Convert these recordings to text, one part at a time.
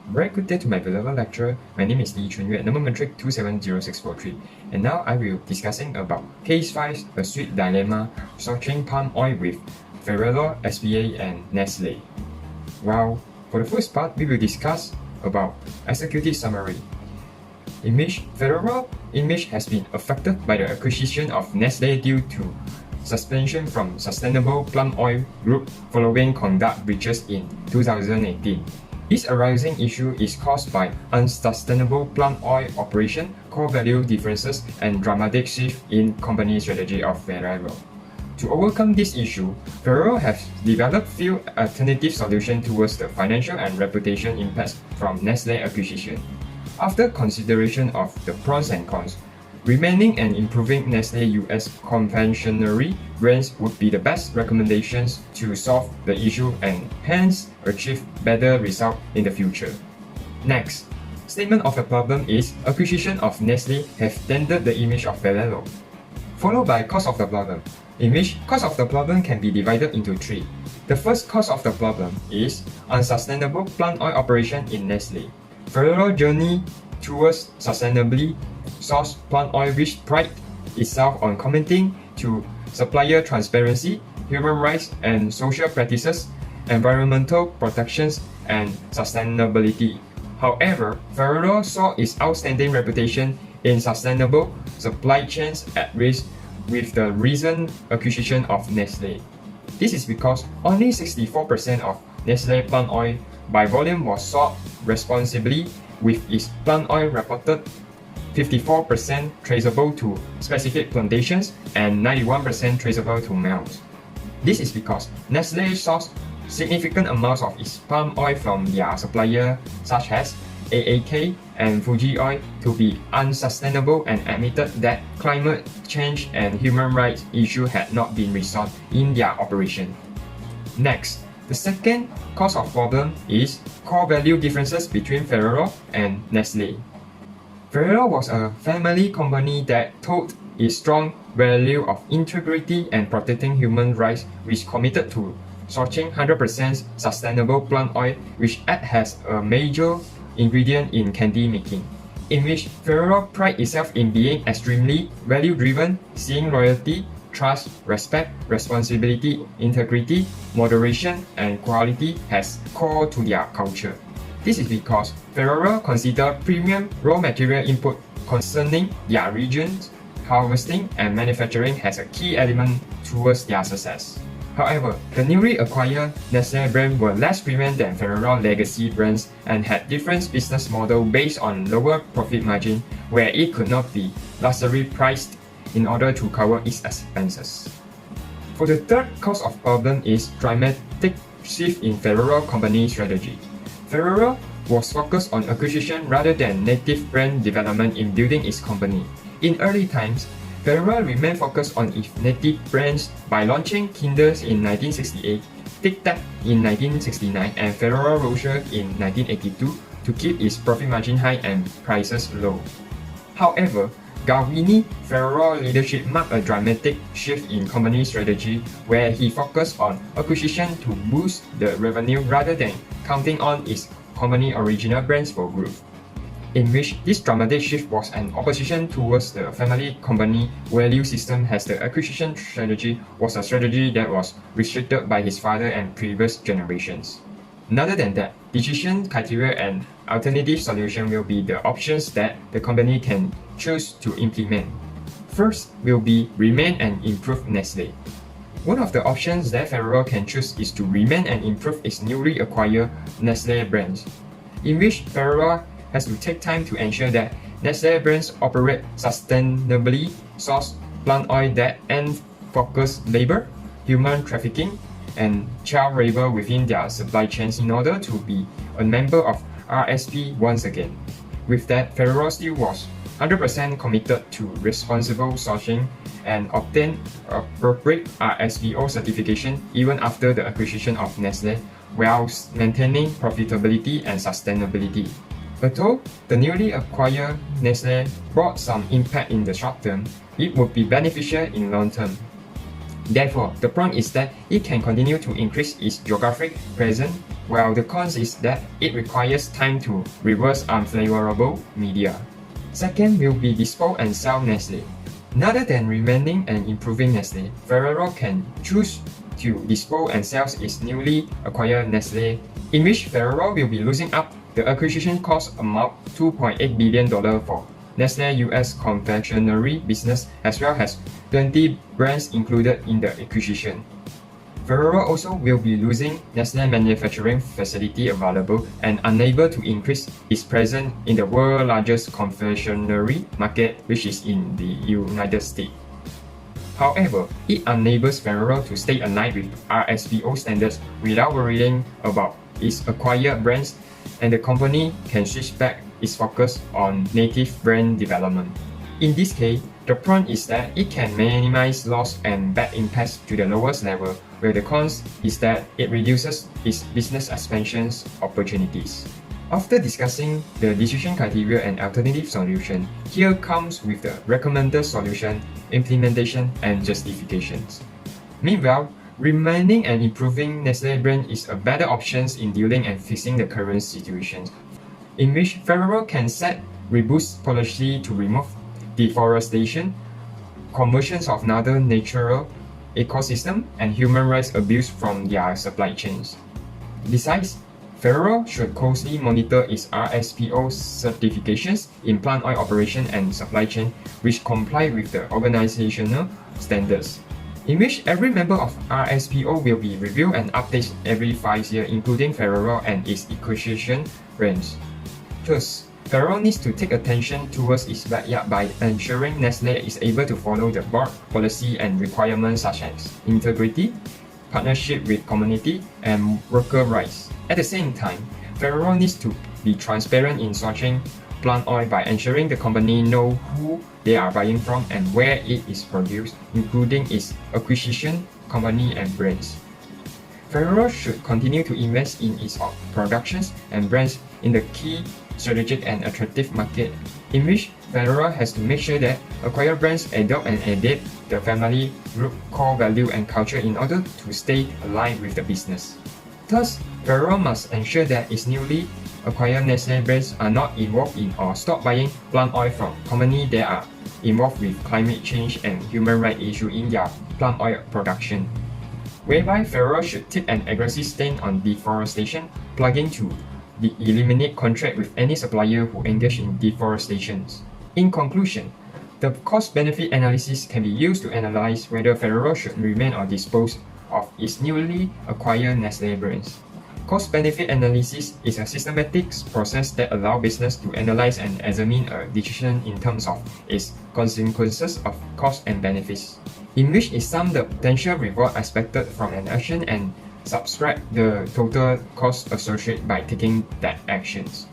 Very good day to my beloved lecturer. My name is Choon Yue, number metric 2706343, and now I will be discussing about Case 5, a sweet dilemma, sourcing palm oil with Ferrero, SPA, and Nestle. While for the first part, we will discuss about executive summary. Image Ferrero image has been affected by the acquisition of Nestle due to suspension from Sustainable Palm Oil Group following conduct breaches in 2018. This arising issue is caused by unsustainable palm oil operation, core value differences, and dramatic shift in company strategy of Ferrero. To overcome this issue, Ferrero has developed few alternative solutions towards the financial and reputation impacts from Nestle acquisition. After consideration of the pros and cons, remaining and improving Nestle US confectionery brands would be the best recommendations to solve the issue and hence achieve better results in the future. Next, statement of the problem is acquisition of Nestle have dented the image of Ferrero. Followed by cause of the problem. Cause of the problem can be divided into three. The first cause of the problem is unsustainable palm oil operation in Nestle. Ferrero journey towards sustainably sourced palm oil which pride itself on committing to supplier transparency, human rights and social practices, environmental protections, and sustainability. However, Ferrero saw its outstanding reputation in sustainable supply chains at risk with the recent acquisition of Nestle. This is because only 64% of Nestle palm oil by volume was sold responsibly, with its palm oil reported 54% traceable to specific plantations and 91% traceable to mills. This is because Nestle sourced significant amounts of its palm oil from their suppliers such as AAK and Fuji Oil to be unsustainable and admitted that climate change and human rights issues had not been resolved in their operation. Next, the second cause of problem is core value differences between Ferrero and Nestle. Ferrero was a family company that told its strong value of integrity and protecting human rights, which committed to sourcing 100% sustainable palm oil, which acts as a major ingredient in candy making. In which Ferrero prides itself in being extremely value-driven, seeing loyalty, trust, respect, responsibility, integrity, moderation, and quality as core to their culture. This is because Ferrero considers premium raw material input concerning their regions, harvesting, and manufacturing as a key element towards their success. However, the newly acquired Nestle brand were less premium than Ferrero legacy brands and had different business model based on lower profit margin, where it could not be luxury priced in order to cover its expenses. For the third cause of problem is dramatic shift in Ferrero company strategy. Ferrero was focused on acquisition rather than native brand development in building its company. In early times, Ferrero remained focused on its native brands by launching Kinders in 1968, Tic Tac in 1969, and Ferrero Rocher in 1982 to keep its profit margin high and prices low. However, Galvini Ferrero leadership marked a dramatic shift in company strategy where he focused on acquisition to boost the revenue rather than counting on its company original brands for growth. In which this dramatic shift was an opposition towards the family company value system, as the acquisition strategy was a strategy that was restricted by his father and previous generations. Other than that, decision criteria and alternative solution will be the options that the company can choose to implement. First will be remain and improve Nestle. One of the options that Ferrero can choose is to remain and improve its newly acquired Nestle brands, in which Ferrero has to take time to ensure that Nestle brands operate sustainably sourced palm oil that end focus labor, human trafficking, and child labor within their supply chains in order to be a member of RSP once again. With that, Ferrero still was 100% committed to responsible sourcing and obtained appropriate RSPO certification even after the acquisition of Nestle, whilst maintaining profitability and sustainability. Although the newly acquired Nestle brought some impact in the short term, it would be beneficial in long term. Therefore, the point is that it can continue to increase its geographic presence, while the cons is that it requires time to reverse unfavorable media. Second will be dispose and sell Nestle. Rather than remaining and improving Nestle, Ferrero can choose to dispose and sell its newly acquired Nestle, in which Ferrero will be losing up the acquisition cost amount $2.8 billion for Nestle US confectionery business, as well as 20 brands included in the acquisition. Ferrero also will be losing Nestle manufacturing facility available and unable to increase its presence in the world's largest confectionery market, which is in the United States. However, it enables Ferrero to stay aligned with RSPO standards without worrying about its acquired brands, and the company can switch back its focus on native brand development. In this case, the pro is that it can minimize loss and bad impacts to the lowest level, where the cons is that it reduces its business expansion opportunities. After discussing the decision criteria and alternative solution, here comes with the recommended solution, implementation, and justifications. Meanwhile, remaining and improving Nestle brand is a better option in dealing and fixing the current situation, in which Ferrero can set robust policy to remove deforestation, conversions of another natural ecosystem, and human rights abuse from their supply chains. Besides, Ferrero should closely monitor its RSPO certifications in plant oil operation and supply chain, which comply with the organizational standards, in which every member of RSPO will be reviewed and updated every 5 years, including Ferrero and its acquisition brands. Thus, Ferrero needs to take attention towards its backyard by ensuring Nestle is able to follow the board policy and requirements such as integrity, partnership with community, and worker rights. At the same time, Ferrero needs to be transparent in sourcing plant oil by ensuring the company know who they are buying from and where it is produced, including its acquisition, company, and brands. Ferrero should continue to invest in its productions and brands in the key strategic and attractive market, in which Ferrero has to make sure that acquired brands adopt and adapt the family group core value and culture in order to stay aligned with the business. Thus, Ferrero must ensure that its newly acquired Nestle brands are not involved in or stop buying plant oil from companies that are involved with climate change and human rights issues in their plant oil production, whereby Ferrero should take an aggressive stand on deforestation, plugging to eliminate contract with any supplier who engage in deforestation. In conclusion, the cost-benefit analysis can be used to analyze whether Ferrero should remain or dispose of its newly acquired Nestle brands. Cost-benefit analysis is a systematic process that allows business to analyze and examine a decision in terms of its consequences of cost and benefits, in which it sums the potential reward expected from an action and subtract the total cost associated by taking that actions.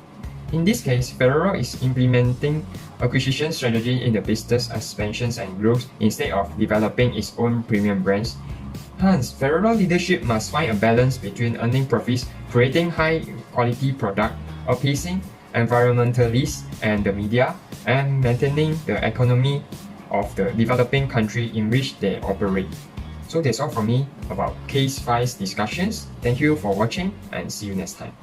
In this case, Ferrero is implementing acquisition strategy in the business expansions and growth instead of developing its own premium brands. Hence, Ferrero leadership must find a balance between earning profits, creating high-quality product, appeasing environmentalists and the media, and maintaining the economy of the developing country in which they operate. So that's all from me about Case 5 discussions. Thank you for watching and see you next time.